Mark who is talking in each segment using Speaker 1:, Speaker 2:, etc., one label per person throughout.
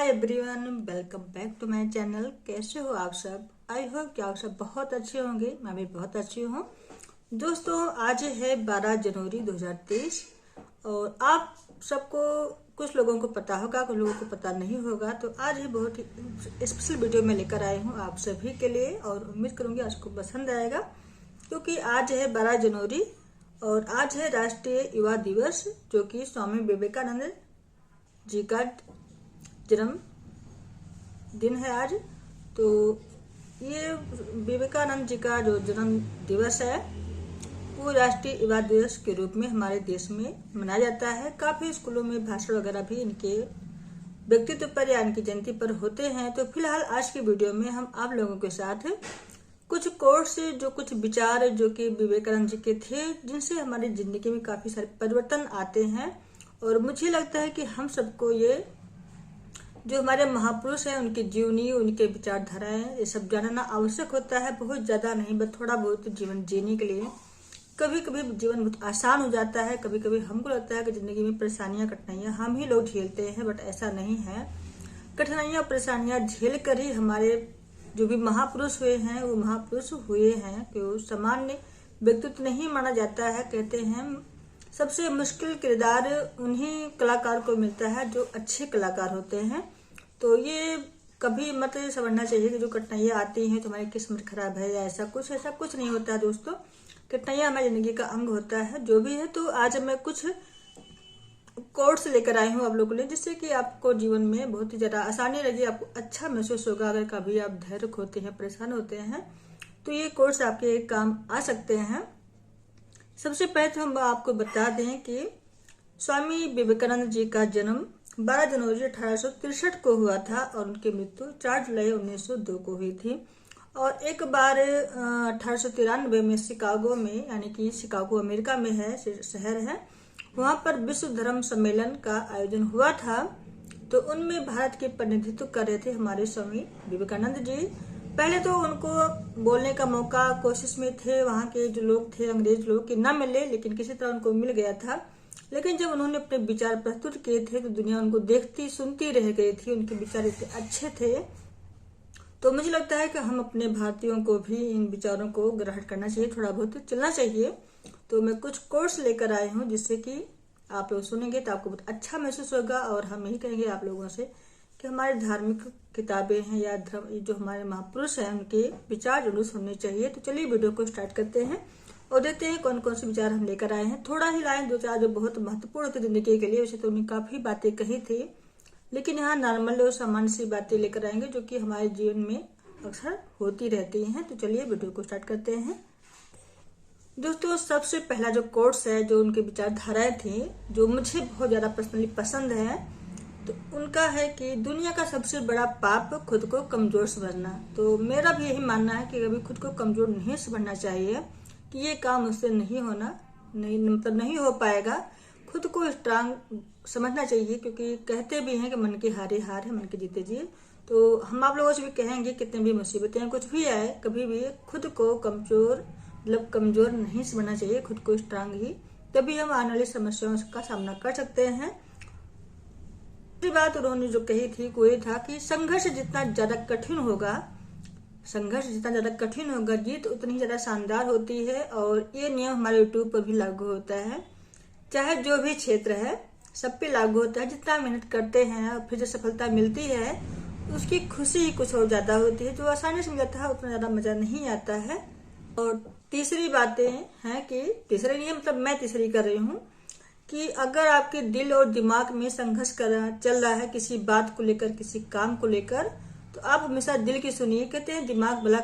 Speaker 1: Hi everyone, welcome back to my channel. कैसे हो आप सब? आई होप कि आप सब बहुत अच्छे होंगे। मैं भी बहुत अच्छी हूँ। दोस्तों, आज है 12 जनवरी 2023 और आप सबको, कुछ लोगों को पता होगा, कुछ लोगों को पता नहीं होगा। तो आज है बहुत ही स्पेशल वीडियो में लेकर आई हूँ आप सभी के लिए और उम्मीद करूँगी आपको पसंद आएगा, क्योंकि आज है 12 जनवरी और आज है राष्ट्रीय युवा दिवस, जो कि स्वामी विवेकानंद जी का जन्म दिन है आज। तो ये विवेकानंद जी का जो जन्म दिवस है वो राष्ट्रीय युवा दिवस के रूप में हमारे देश में मनाया जाता है। काफी स्कूलों में भाषण वगैरह भी इनके व्यक्तित्व पर या इनकी जयंती पर होते हैं। तो फिलहाल आज की वीडियो में हम आप लोगों के साथ कुछ कोट्स, जो कुछ विचार जो कि विवेकानंद जी के थे, जिनसे हमारी जिंदगी में काफी सारे परिवर्तन आते हैं। और मुझे लगता है कि हम सबको ये जो हमारे महापुरुष हैं उनकी जीवनी, उनके विचारधाराएं, ये सब जानना आवश्यक होता है। बहुत ज्यादा नहीं, बस थोड़ा बहुत जीवन जीने के लिए। कभी कभी जीवन बहुत आसान हो जाता है, कभी कभी हमको लगता है कि जिंदगी में परेशानियां, कठिनाइयां हम ही लोग झेलते हैं, बट ऐसा नहीं है। कठिनाइयां, परेशानियां झेल कर ही हमारे जो भी महापुरुष हुए हैं वो महापुरुष हुए हैं। कि सामान्य व्यक्तित्व नहीं माना जाता है। कहते हैं सबसे मुश्किल किरदार उन्हीं कलाकार को मिलता है जो अच्छे कलाकार होते हैं। तो ये कभी मत समझना चाहिए कि जो कठिनाइयां आती हैं तो हमारी किस्मत खराब है या ऐसा कुछ नहीं होता है। दोस्तों, कठिनाइयां हमारी जिंदगी का अंग होता है, जो भी है। तो आज मैं कुछ कोट्स लेकर आई हूँ आप लोगों के लिए, जिससे कि आपको जीवन में बहुत ही ज्यादा आसानी लगे, आपको अच्छा महसूस होगा। अगर कभी आप धैर्य खोते हैं, परेशान होते हैं, तो ये कोट्स आपके काम आ सकते हैं। सबसे पहले तो हम आपको बता दें कि स्वामी विवेकानंद जी का जन्म 12 जनवरी 1863 को हुआ था और उनकी मृत्यु 4 जुलाई 1902 को हुई थी। और एक बार 1893 में शिकागो में, यानी कि शिकागो अमेरिका में है, शहर है, वहां पर विश्व धर्म सम्मेलन का आयोजन हुआ था। तो उनमें भारत के प्रतिनिधित्व कर रहे थे हमारे स्वामी विवेकानंद जी। पहले तो उनको बोलने का मौका कोशिश में थे, वहां के जो लोग थे, अंग्रेज लोग, कि न मिले, लेकिन किसी तरह उनको मिल गया था। लेकिन जब उन्होंने अपने विचार प्रस्तुत किए थे तो दुनिया उनको देखती सुनती रह गई थी। उनके विचार इतने अच्छे थे। तो मुझे लगता है कि हम अपने भारतीयों को भी इन विचारों को ग्रहण करना चाहिए, थोड़ा बहुत चलना चाहिए। तो मैं कुछ कोर्स लेकर आई हूँ, जिससे कि आप लोग सुनेंगे तो आपको बहुत अच्छा महसूस होगा। और हम यही कहेंगे आप लोगों से कि हमारे धार्मिक किताबें हैं या जो हमारे महापुरुष हैं उनके विचार जरूर सुनने चाहिए। तो चलिए वीडियो को स्टार्ट करते हैं और देखते हैं कौन कौन से विचार हम लेकर आए हैं। थोड़ा ही लाए, दो चार जो बहुत महत्वपूर्ण होते जिंदगी के लिए। वैसे तो उन्होंने काफी बातें कही थी, लेकिन यहाँ नॉर्मल और सामान्य सी बातें लेकर आएंगे जो कि हमारे जीवन में अक्सर होती रहती हैं। तो चलिए वीडियो को स्टार्ट करते हैं। दोस्तों, सबसे पहला जो कोट्स है, जो उनके विचारधाराएं थी, जो मुझे बहुत ज्यादा पर्सनली पसंद है, तो उनका है कि दुनिया का सबसे बड़ा पाप खुद को कमजोर समझना। तो मेरा भी यही मानना है कि कभी खुद को कमजोर नहीं समझना चाहिए कि ये काम मुझसे नहीं होना, नहीं हो पाएगा। खुद को स्ट्रांग समझना चाहिए, क्योंकि कहते भी हैं कि मन के हारे हार है, मन के जीते जी। तो हम आप लोगों से भी कहेंगे, कितनी भी मुसीबतें कुछ भी आए, कभी भी खुद को कमजोर नहीं समझना चाहिए। खुद को स्ट्रांग ही, तभी हम आने वाली समस्याओं का सामना कर सकते हैं। दूसरी बात उन्होंने जो कही थी वो ये था कि संघर्ष जितना ज्यादा कठिन होगा, जीत उतनी ज्यादा शानदार होती है। और ये नियम हमारे यूट्यूब पर भी लागू होता है, चाहे जो भी क्षेत्र है, सब पे लागू होता है। जितना मेहनत करते हैं और फिर जो सफलता मिलती है, उसकी खुशी ही कुछ और ज्यादा होती है। जो आसानी से मिल जाता है उतना ज्यादा मजा नहीं आता है। और तीसरी बातें हैं कि तीसरे नहीं, मतलब मैं तीसरी कर रही हूँ, कि अगर आपके दिल और दिमाग में संघर्ष चल रहा है किसी बात को लेकर, किसी काम को लेकर, तो आप हमेशा दिल की सुनिए। कहते हैं दिमाग बड़ा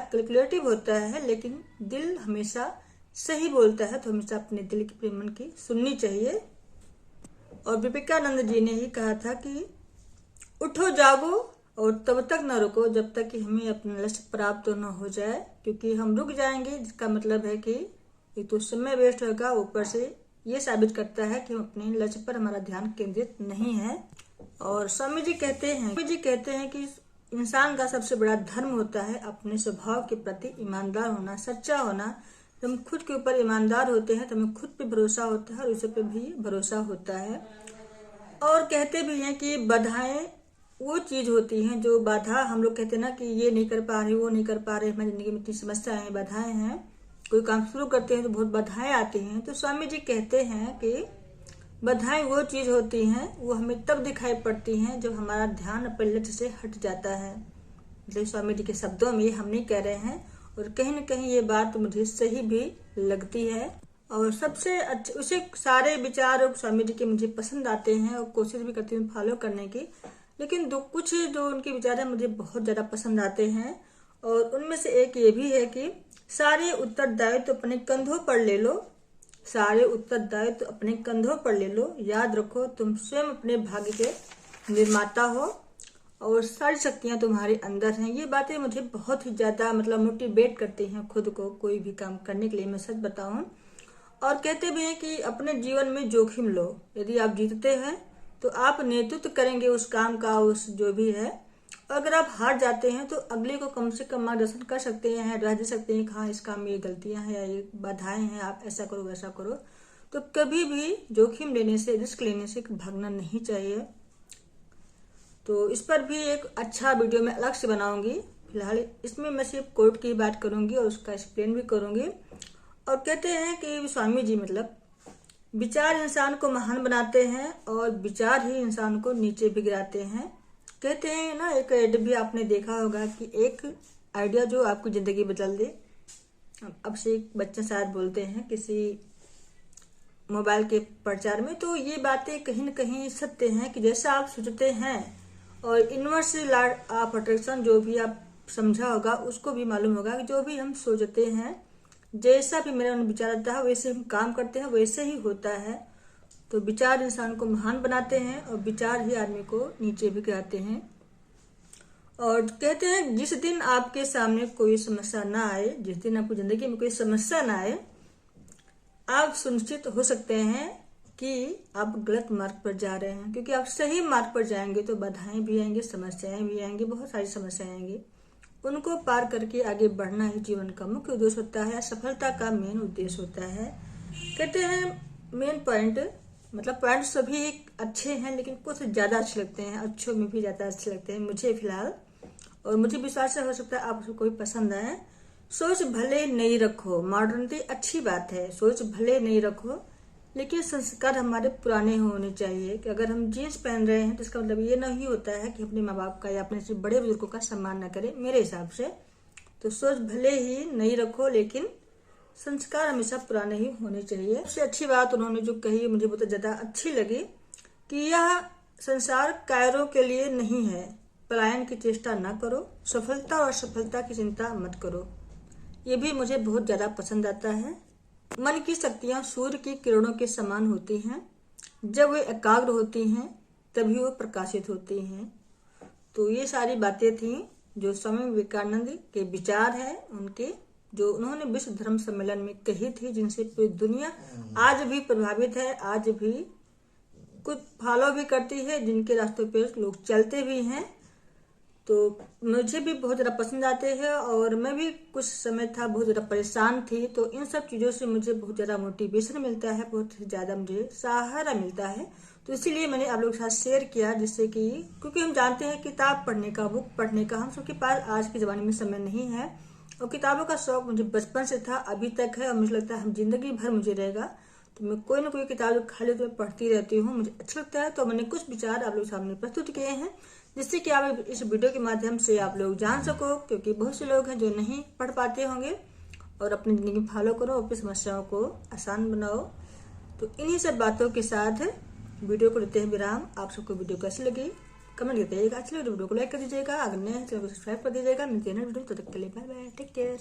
Speaker 1: कैलकुलेटिव होता है, लेकिन दिल हमेशा सही बोलता है। तो हमेशा अपने दिल की, मन की सुननी चाहिए। और विवेकानंद जी ने ही कहा था कि उठो जागो और तब तक न रुको जब तक कि हमें अपना लक्ष्य प्राप्त न हो जाए, क्योंकि हम रुक जाएंगे जिसका मतलब है कि एक तो समय वेस्ट होगा, ऊपर से ये साबित करता है कि हम अपने लक्ष्य पर हमारा ध्यान केंद्रित नहीं है। और स्वामी जी कहते हैं कि इंसान का सबसे बड़ा धर्म होता है अपने स्वभाव के प्रति ईमानदार होना, सच्चा होना। जब हम खुद के ऊपर ईमानदार होते हैं तो हमें खुद पे भरोसा होता है और दूसरे पे भी भरोसा होता है। और कहते भी हैं कि बाधाएं वो चीज होती हैं जो बाधा हम लोग कहते हैं ना कि ये नहीं कर पा रहे, वो नहीं कर पा रहे, हमारी जिंदगी में इतनी समस्याएं हैं, बाधाएं हैं, कोई काम शुरू करते हैं तो बहुत बाधाएं आती हैं। तो स्वामी जी कहते हैं कि बाधाएं वो चीज होती हैं, वो हमें तब दिखाई पड़ती हैं जब हमारा ध्यान अपने लक्ष्य से हट जाता है। मतलब स्वामी जी के शब्दों में हम नहीं कह रहे हैं, और कहीं न कहीं ये बात मुझे सही भी लगती है। और सबसे अच्छे उसे सारे विचार स्वामी जी के मुझे पसंद आते हैं और कोशिश भी करती हूँ फॉलो करने की, लेकिन कुछ जो उनके विचार है मुझे बहुत ज्यादा पसंद आते हैं। और उनमें से एक ये भी है कि सारे उत्तरदायित्व अपने कंधों पर ले लो, सारे उत्तरदायित्व अपने कंधों पर ले लो, याद रखो तुम स्वयं अपने भाग्य के निर्माता हो और सारी शक्तियां तुम्हारे अंदर हैं। ये बातें मुझे बहुत ही ज्यादा मतलब मोटिवेट करती हैं खुद को कोई भी काम करने के लिए, मैं सच बताऊं। और कहते भी हैं कि अपने जीवन में जोखिम लो, यदि आप जीतते हैं तो आप नेतृत्व करेंगे उस काम का, उस जो भी है। और अगर आप हार जाते हैं तो अगले को कम से कम मार्गदर्शन कर सकते हैं, राह दे सकते हैं कि हाँ इस काम में ये गलतियां हैं या ये बाधाएं हैं, आप ऐसा करो वैसा करो। तो कभी भी जोखिम लेने से, रिस्क लेने से भागना नहीं चाहिए। तो इस पर भी एक अच्छा वीडियो मैं अलग से बनाऊंगी। फिलहाल इसमें मैं सिर्फ कोर्ट की बात करूंगी और उसका एक्सप्लेन भी करूंगी। और कहते हैं कि स्वामी जी मतलब विचार इंसान को महान बनाते हैं और विचार ही इंसान को नीचे भी गिराते हैं। कहते हैं ना, एक एड भी आपने देखा होगा कि एक आइडिया जो आपकी जिंदगी बदल दे। अब से एक बच्चे शायद बोलते हैं किसी मोबाइल के प्रचार में, तो ये बातें कहीं न कहीं सत्य हैं कि जैसा आप सोचते हैं, और यूनिवर्स लॉ ऑफ अट्रैक्शन जो भी आप समझा होगा उसको भी मालूम होगा कि जो भी हम सोचते हैं, जैसा भी मेरा विचार आता है वैसे हम काम करते हैं, वैसे ही होता है। तो विचार इंसान को महान बनाते हैं और विचार ही आदमी को नीचे भी गिराते हैं। और कहते हैं जिस दिन आपके सामने कोई समस्या ना आए, जिस दिन आपकी जिंदगी में कोई समस्या ना आए, आप सुनिश्चित हो सकते हैं कि आप गलत मार्ग पर जा रहे हैं। क्योंकि आप सही मार्ग पर जाएंगे तो बाधाएं भी आएंगी, समस्याएं भी आएंगी, बहुत सारी समस्याएं आएंगी। उनको पार करके आगे बढ़ना ही जीवन का मुख्य उद्देश्य होता है, सफलता का मेन उद्देश्य होता है। कहते हैं मेन पॉइंट मतलब पॉइंट सभी अच्छे हैं, लेकिन कुछ ज्यादा अच्छे लगते हैं, अच्छों में भी ज्यादा अच्छे लगते हैं मुझे फिलहाल। और मुझे विश्वास हो सकता है आपको कोई पसंद आए। सोच भले नहीं रखो, मॉडर्निटी अच्छी बात है, सोच भले नहीं रखो, लेकिन संस्कार हमारे पुराने होने चाहिए। कि अगर हम जीन्स पहन रहे हैं तो इसका मतलब ये नहीं होता है कि अपने माँ बाप का या अपने से बड़े बुजुर्गों का सम्मान न करें, मेरे हिसाब से। तो सोच भले ही नहीं रखो, लेकिन संस्कार हमेशा पुराने ही होने चाहिए। सबसे अच्छी बात उन्होंने जो कही मुझे बहुत ज्यादा अच्छी लगी कि यह संसार कायरों के लिए नहीं है, पलायन की चेष्टा न करो, सफलता और असफलता की चिंता मत करो। ये भी मुझे बहुत ज्यादा पसंद आता है। मन की शक्तियां सूर्य की किरणों के समान होती हैं, जब वे एकाग्र होती हैं तभी वो प्रकाशित होती हैं। तो ये सारी बातें थी जो स्वामी विवेकानंद के विचार है, उनके जो उन्होंने विश्व धर्म सम्मेलन में कही थी, जिनसे पूरी दुनिया आज भी प्रभावित है, आज भी कुछ फॉलो भी करती है, जिनके रास्तों पे लोग चलते भी हैं। तो मुझे भी बहुत ज्यादा पसंद आते हैं। और मैं भी कुछ समय था बहुत ज्यादा परेशान थी, तो इन सब चीजों से मुझे बहुत ज्यादा मोटिवेशन मिलता है, बहुत ज्यादा मुझे सहारा मिलता है। तो इसीलिए मैंने आप लोगों के साथ शेयर किया, जिससे कि क्योंकि हम जानते हैं किताब पढ़ने का, बुक पढ़ने का हम सबके पास आज के जमाने में समय नहीं है। और किताबों का शौक मुझे बचपन से था, अभी तक है, और मुझे लगता है हम जिंदगी भर मुझे रहेगा। तो मैं कोई ना कोई किताब खाली तो पढ़ती रहती हूँ, मुझे अच्छा लगता है। तो मैंने कुछ विचार आप लोग सामने प्रस्तुत किए हैं, जिससे कि आप इस वीडियो के माध्यम से आप लोग जान सको, क्योंकि बहुत से लोग हैं जो नहीं पढ़ पाते होंगे। और अपनी जिंदगी में फॉलो करो, अपनी समस्याओं को आसान बनाओ। तो इन्हीं सब बातों के साथ वीडियो को लेते हैं विराम। आप सबको वीडियो कैसी लगी कमेंट करते रहिएगा, अच्छी लगे वीडियो को लाइक कर दीजिएगा, अगर नए चैनल को सब्सक्राइब कर दीजिएगा। मिलते हैं वीडियो, तब तक के लिए बाय बाय, टेक केयर।